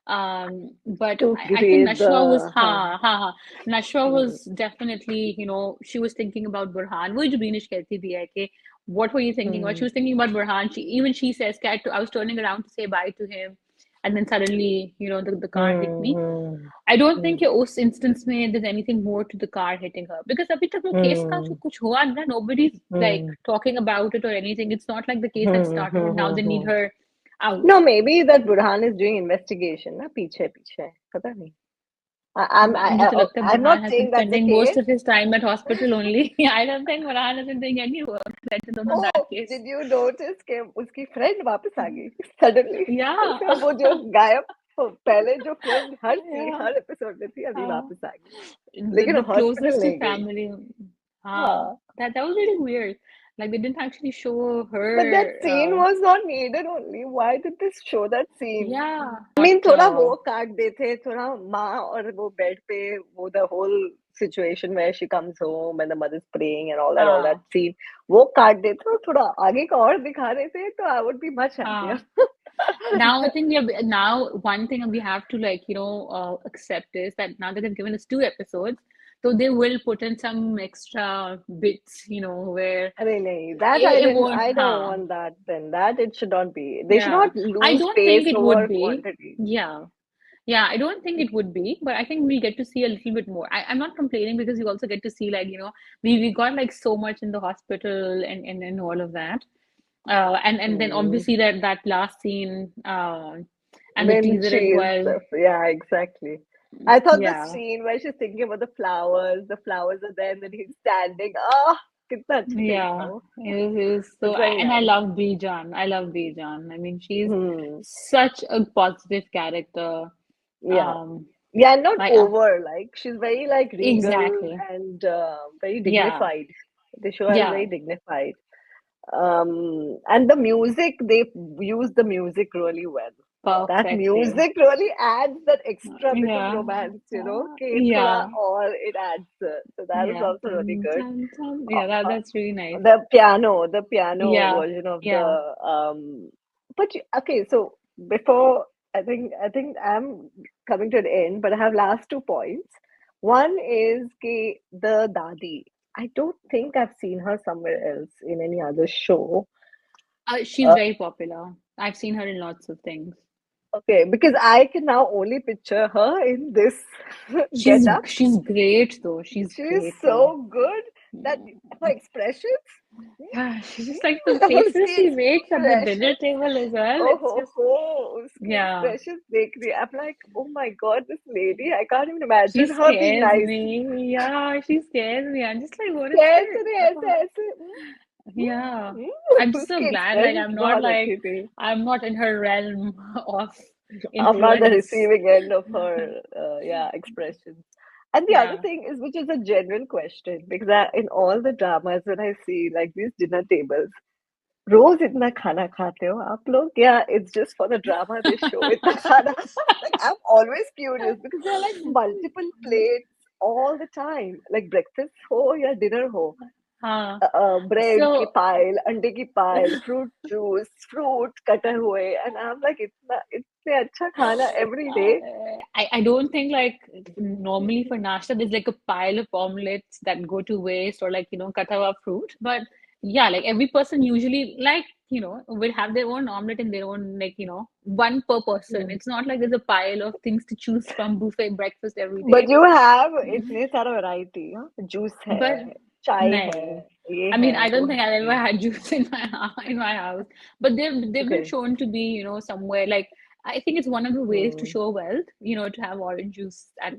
But to I think raise Nashwa was the ha ha ha. Nashwa hmm, was definitely, she was thinking about Burhan. वही जो बीनिश कहती भी है कि what were you thinking about? She hmm, was thinking about Burhan. She says, "Cat, I was turning around to say bye to him, and then suddenly, the car hit me." hmm, I don't hmm, think कि उस instance में there's anything more to the car hitting her because अभी तक वो case का जो hmm, कुछ हुआ ना nobody's like hmm, talking about it or anything. It's not like the case had hmm, started and now hmm, they need hmm. her out. No, maybe that Burhan is doing investigation ना पीछे पीछे पता नहीं मुझे तो लगता है I'm Burhan not has been saying that's the spending most case. of his time at hospital only. I don't think Burhan isn't doing any work related on that Oh, case. did you notice कि उसकी friend वापस आ गई suddenly? Yeah. वो जो गायब पहले जो friend Yeah. हर episode में थी अभी हाँ. वापस आ गई The लेकिन closest hospital to नहीं गई family. हाँ. हाँ That was really weird. Like they didn't actually show but that her. scene was not needed only. Why did they show that scene? Yeah. I mean, Not. थोड़ा वो काट देते थोड़ा माँ और वो बेड पे वो the whole situation where she comes home and the mother's praying and all that हाँ. scene वो काट देते और थोड़ा आगे का और दिखा देते तो I would be much happier. हाँ. Now I think now one thing we have to accept is that now that they've given us 2 episodes, so they will put in some extra bits, where अरे नहीं that it won't. I don't हाँ. want that then that it should not be they should Yeah. not I lose don't think pace it would over be. quantity. Yeah. Yeah, I don't think it would be, but I think we'll get to see a little bit more. I'm not complaining because you also get to see we got like so much in the hospital and all of that. And then Mm. obviously that last scene and the When teaser she as is, well. yeah, exactly. I thought the Yeah. scene where she's thinking about the flowers are there, and then he's standing. Ah, कितना अच्छा scene था Yeah. वो. It was It was so very and I nice. love Bijan. I love Bijan. I mean, she's Hmm. such a positive character. Yeah. Um, Yeah, not like over. Like she's very like regal exactly. and very Yeah. dignified. They show her as Yeah. very dignified. And the music, they use the music really well. That Perfectly. music really adds that extra bit of Yeah. romance, कि थोड़ा Yeah. और it adds. So that is Yeah. also really Dun, good. dun, dun. Uh, Yeah, uh, that's really nice. the piano Yeah. version of Yeah. okay, so before I think I'm coming to an end, but I have last 2 points. One is the Dadi. I don't think I've seen her somewhere else in any other show. She's Uh, very popular. I've seen her in lots of things. okay, because I can now only picture her in this She's getup. she's great though. She's She's great though. so good that her expressions, Yeah, she's just like the faces उसकी she makes at the dinner expressions, table as well. oh It's just उसकी yeah. expressions देख रही है. I'm like, oh my God, this lady, I can't even imagine She her being scares nice. me. Yeah, she scares me. I'm just like, what is कैसे नहीं her? ऐसे ऐसे Yeah. I'm just so उसकी glad expressions बहुत अच्छी थी. I'm not in her realm of I'm not the influence. receiving end of her, expressions. And the other Yeah. thing is, which is a genuine question, because in all the dramas when I see like these dinner tables, रोज इतना खाना खाते हो आप लोग? Yeah, it's just for the drama they show इतना खाना. Like I'm always curious because there are like multiple plates all the time, like breakfast हो या dinner हो. Huh. Bread की So pile, अंडे की pile, fruit juice, fruit कटे हुए, and I'm like इतने अच्छा खाना every day. I don't think like normally for nashta there's like a pile of omelets that go to waste or like cut out fruit. But yeah, like every person usually will have their own omelet and their own one per person. Hmm. It's not like there's a pile of things to choose from buffet breakfast every But day. you have इतने सारा variety, हाँ? Juice But है, चाय है, no. ये I mean, है, I वो don't think I've ever है. had juice in my house. But they've been Okay. shown to be, somewhere like I think it's one of the ways to Hmm. show wealth, to have orange juice at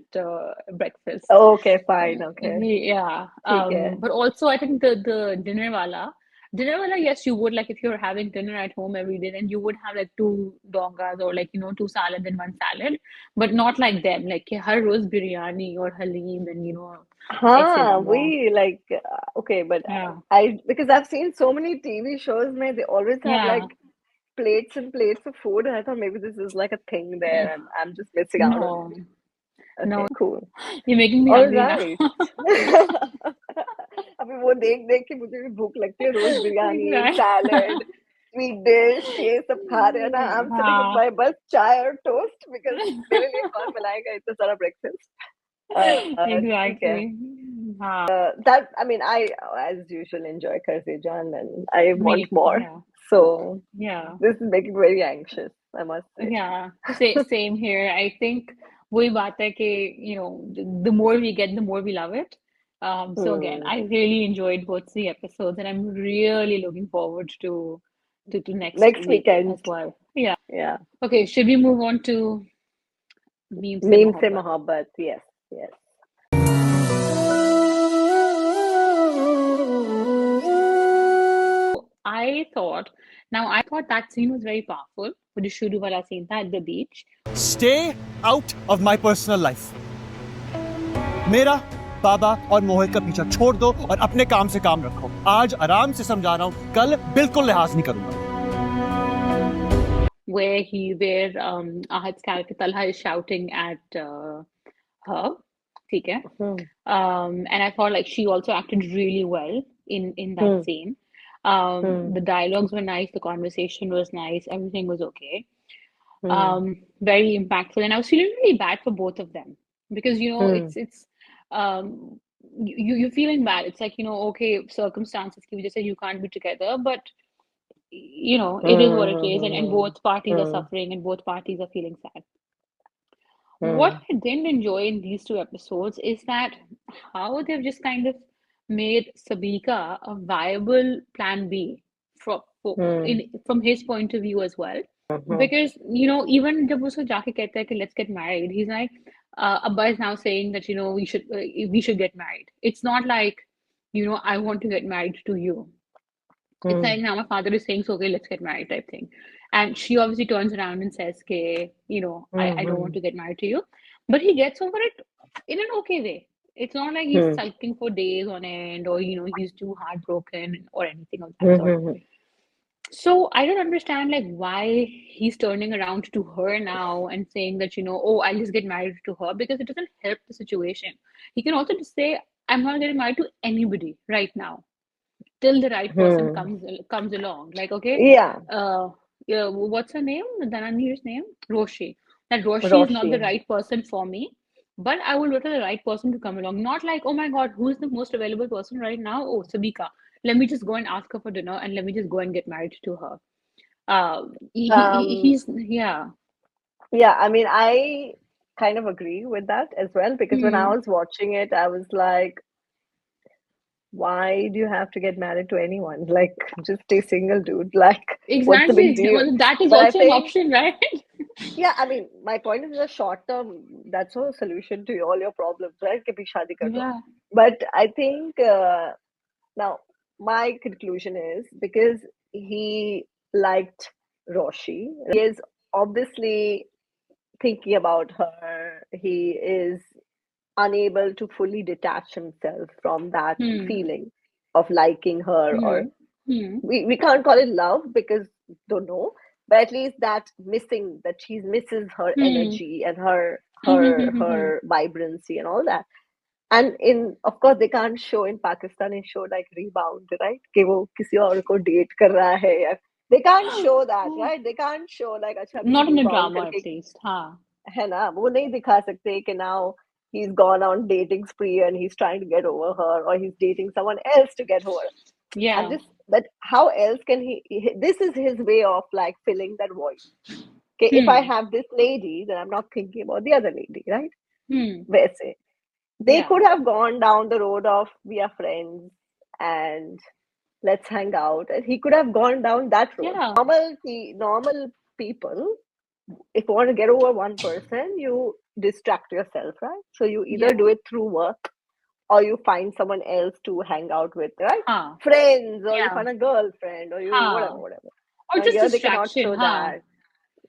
breakfast. Okay, fine, okay. Yeah. ठीक है. But also I think the dinner wala dinner wala, yes, you would, like if you're having dinner at home every day, then you would have like two dongas or like, two salads and one salad, but not like them, like कि हर रोज biryani or halim and ऐसे no. We like okay, but Yeah. because I've seen so many TV shows, man, they always have Yeah. like plates and plates of food, and I thought maybe this is like a thing there, and I'm just missing out on No. it. No. Okay, cool. You're making me All hungry now. right. अभी वो देख देख के मुझे भी भूख लगती है रोज biryani Right. Salad sweet dish ये सब खा रहे हैं ना आई एम सिटिंग विद हाँ. माय बस चाय और टोस्ट बिकॉज मेरे लिए कौन बनाएगा इतना सारा ब्रेकफास्ट ठीक है Exactly. हाँ. that I mean I as usual enjoy Qarz-e-Jaan and I want more Yeah. so Yeah. this is making me very anxious I must say Yeah. Same here. I think वही बात है कि the more we get, the more we love it. So again, I really enjoyed both the episodes, and I'm really looking forward to next next week weekend as well. Yeah. yeah Okay, should we move on to Meem Se Meem Se Mohabbat? Mohabbat yes yes I thought that scene was very powerful. वो जो शुरू वाला scene था at the beach. Stay out of my personal life. मेरा बाबा और मोहित का पीछा छोड़ दो और अपने काम से काम रखो. आज आराम से समझा रहा हूँ, कल बिल्कुल लिहाज नहीं करूंगा. Where Ahad's character Talha is shouting at her, ठीक है? And I thought like she also acted really well in that scene. The dialogues were nice, the conversation was nice, everything was okay. Very impactful, and I was feeling really bad for both of them because it's you're feeling bad. It's like okay, circumstances की वजह से you can't be together, but it is what it is, and both parties are suffering and both parties are feeling sad. What I didn't enjoy in these two episodes is that how they've just kind of made Sabika a viable plan B from his point of view as well. Because even जब उसको जाके कहता है कि let's get married, he's like Abba is now saying that we should get married. It's not like I want to get married to you. It's like now my father is saying so okay let's get married type thing, and she obviously turns around and says ke I don't want to get married to you, but he gets over it in an okay way. It's not like he's sulking for days on end or he's too heartbroken or anything of that sort. So I don't understand like why he's turning around to her now and saying that oh I'll just get married to her, because it doesn't help the situation. He can also just say I'm not getting married to anybody right now till the right person comes along. Like okay, yeah, what's her name? Dananeer's name? Roshi. That Roshi is not the right person for me, but I will wait for the right person to come along. Not like, oh my God, who's the most available person right now? Oh, Sabika. Let me just go and ask her for dinner and let me just go and get married to her. He's yeah. Yeah, I mean, I kind of agree with that as well, because when I was watching it, I was like, why do you have to get married to anyone? Like, just stay single, dude. Like, what's the big deal? Well, that is But I also an think, option, right? yeah, I mean, my point is in the short term, that's a solution to all your problems, right? कि भी शादी कर लो. Yeah. But I think now my conclusion is because he liked Roshi, he is obviously thinking about her. He is unable to fully detach himself from that feeling of liking her, or we can't call it love because don't know, but at least that missing, that she misses her energy and her vibrancy and all that. And of course they can't show in Pakistani show like rebound, right? कि वो किसी और को date कर रहा है या they can't show that, right? They can't show like अच्छा not in a rebound drama करके, at least. हाँ. है ना, वो नहीं दिखा सकते कि now he's gone on dating spree and he's trying to get over her, or he's dating someone else to get over. Yeah. But how else can he? This is his way of like filling that void. Okay, if I have this lady, then I'm not thinking about the other lady, right? वैसे they could have gone down the road of we are friends and let's hang out, and he could have gone down that road. Yeah. Normal people, if you want to get over one person, you distract yourself, right? So you either do it through work, or you find someone else to hang out with, right? हाँ, Friends, or you yeah, find a girlfriend, or you हाँ, whatever. or Now just here they cannot distraction, show हाँ. that.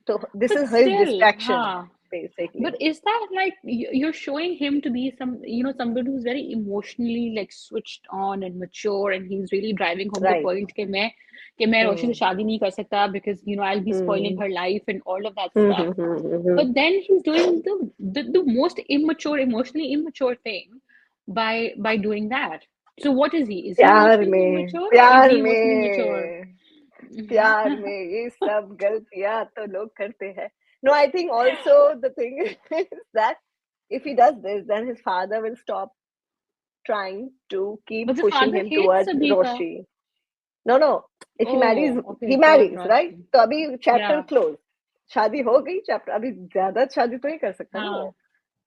So this But is his still, distraction, हाँ. basically. But is that like you're showing him to be somebody who's very emotionally like switched on and mature, and he's really driving home the Right. point कि मैं रोशी से Hmm. शादी नहीं कर सकता because I'll be spoiling Hmm. her life and all of that Hmm. stuff. Hmm. Hmm. Hmm. But then he's doing the most immature, emotionally immature thing by doing that. So what is he? Is he प्यार emotionally में immature or is प्यार he emotionally mature? में प्यार में ये सब गलतियां तो लोग करते हैं. No, I think also the thing is that if he does this, then his father will stop trying to keep But the pushing father him hates towards Sabika. Roshi. No, no. If he marries, Oh, okay, he towards marries, right? Roshi. तो अभी chapter Yeah. close. शादी हो गई, chapter अभी ज्यादा शादी तो नहीं कर सकता ना वो. हाँ,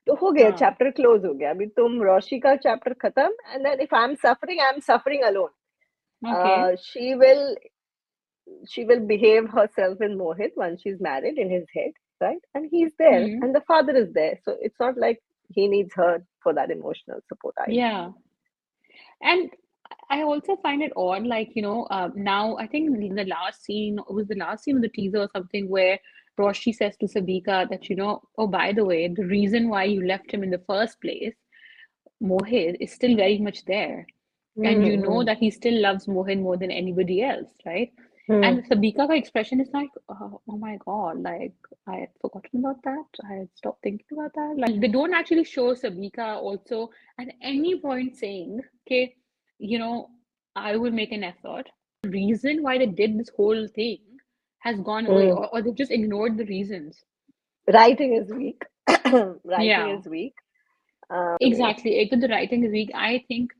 तो हो गया, हाँ. chapter close हो गया. अभी तुम रोशी का chapter खत्म, and then if I'm suffering alone. Okay. She will behave herself in Mohit once she's married in his head, right? And he's there, Hmm. and the father is there. So it's not like he needs her for that emotional support. Yeah. And I also find it odd, like, now I think in the last scene, it was the last scene of the teaser or something where Roshi says to Sabika that, oh, by the way, the reason why you left him in the first place, Mohit, is still very much there. And you know Mm-hmm. that he still loves Mohit more than anybody else, right? Hmm. And Sabika's expression is like, oh my God, like I had forgotten about that. I had stopped thinking about that. Like they don't actually show Sabika also at any point saying, okay, I will make an effort. The reason why they did this whole thing has gone away, Hmm. or they've just ignored the reasons. Writing is weak. Writing Yeah, is weak. exactly. The writing is weak. I think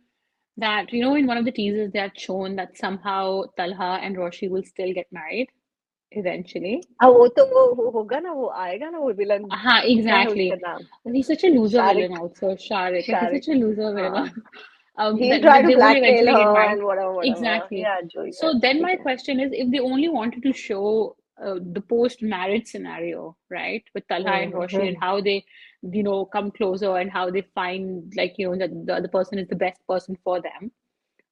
that, in one of the teasers, they had shown that somehow Talha and Roshi will still get married eventually. हाँ वो तो वो होगा ना, वो आएगा ना वो विलन. हाँ, क्या है उसका exactly. नाम? He's such a loser villain Sharik. also, Sharik. Like he's Sharik. such a loser हाँ. villain. He'll That, try that to they will blackmail eventually get her married. and whatever. Exactly. Yeah, जो So yes, then ठीक my है. question is, if they only wanted to show the post-marriage scenario, right, with Talha and Roshi and how they, come closer and how they find like, that the other person is the best person for them,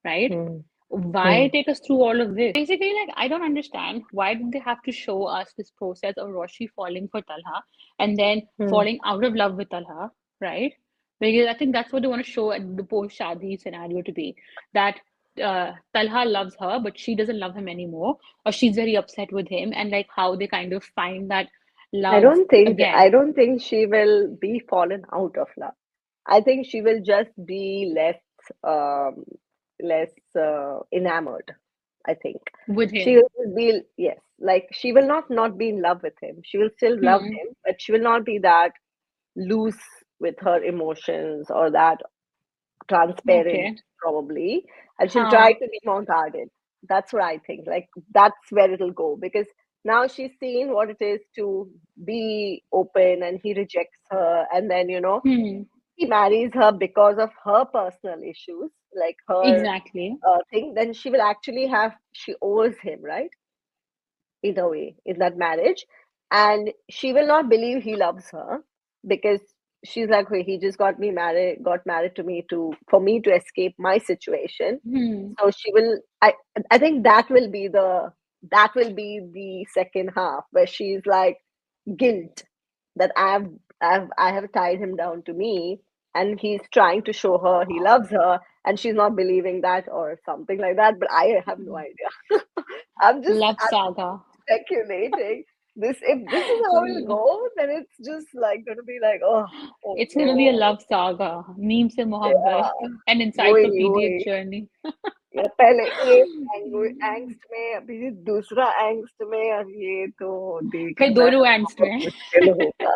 right? Hmm. Why take us through all of this? Basically, like, I don't understand why did they have to show us this process of Roshi falling for Talha and then Hmm. falling out of love with Talha, right? Because I think that's what they want to show at the post-Shadi scenario to be that Talha loves her, but she doesn't love him anymore, or she's very upset with him, and like how they kind of find that love I again. don't think she will be fallen out of love. I think she will just be um, less enamored. I think With she him. will be, yes, like she will not be in love with him. She will still love Hmm. him, but she will not be that loose with her emotions or that transparent, Okay. probably, and she'll try Huh. to be more guarded. That's what I think. Like that's where it'll go, because now she's seen what it is to be open, and he rejects her, and then Hmm. he marries her because of her personal issues, like her Exactly. thing. Then she owes him, right? In a way, in that marriage, and she will not believe he loves her, because she's like, "Wait, he just got married to me for me to escape my situation." Hmm. So she will. I think that will be the second half, where she's like guilt that I have tied him down to me, and he's trying to show her he loves her, and she's not believing that or something like that. But I have no idea. Love I'm saga. speculating. If this is how it'll go, then it's just like gonna be like, oh It's going to be a no, love saga. Meem Se Mohabbat, yeah, an वही encyclopedic वही. journey. या पहले एक angst में, अभी दूसरा angst में, और ये तो फिर देखना दोनों एंग्स्ट बहुत में. मुश्किल होगा.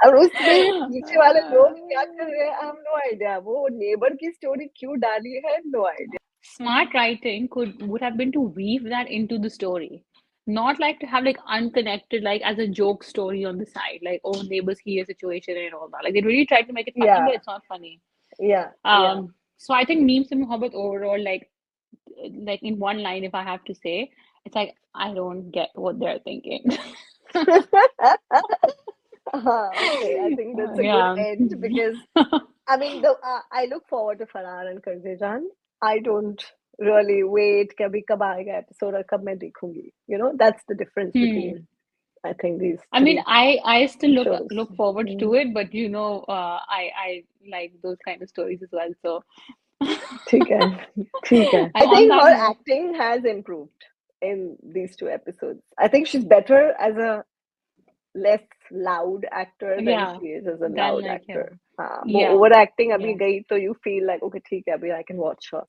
और उसमें पीछे वाले लोग क्या कर रहे हैं, आई हैव नो आइडिया. वो नेबर की स्टोरी क्यों डाली है, no idea. Smart writing would have been to weave that into the story. Not like to have like unconnected, like as a joke story on the side, like oh neighbors here situation and all that. Like they really tried to make it funny, Yeah, but it's not funny. yeah. So I think Memes and Mohabbat overall, like in one line, if I have to say, it's like I don't get what they're thinking. Okay, I think that's a good Yeah. end, because I mean, I look forward to Faraar and Qarz-e-Jaan. I don't really wait कभी कब आएगा episode और कब मैं देखूंगी. You know, that's the difference Hmm. between I think these I mean, three I still shows. look forward to it, but you know, I like those kind of stories as well. So ठीक है, ठीक है. I and on think that her note, acting has improved in these two episodes. I think she's better as a less loud actor than yeah, she is as a then loud like actor. him. हाँ, वो Yeah, overacting अभी yeah, गई तो you feel like okay ठीक है अभी I can watch her.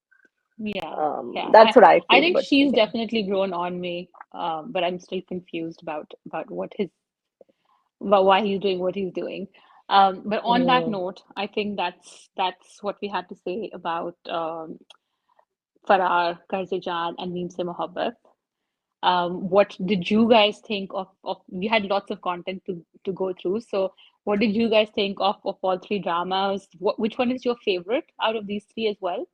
yeah, yeah. That's what I I feel. think But she's ठीक है. definitely grown on me, but I'm still confused about why he's doing what he's doing. But on that note, I think that's what we had to say about Faraar, Qarz-e-Jaan, and Meem Se Mohabbat. What did you guys think of we had lots of content to go through, so what did you guys think of all three dramas? Which one is your favorite out of these three as well?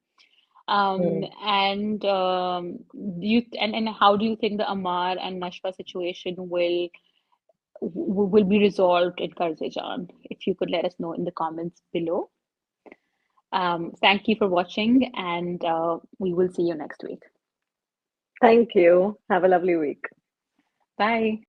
And do you and how do you think the Ammar and Nashwa situation will be resolved in Qarz-e-Jaan? If you could let us know in the comments below. Thank you for watching, and we will see you next week. Thank you. Have a lovely week. Bye.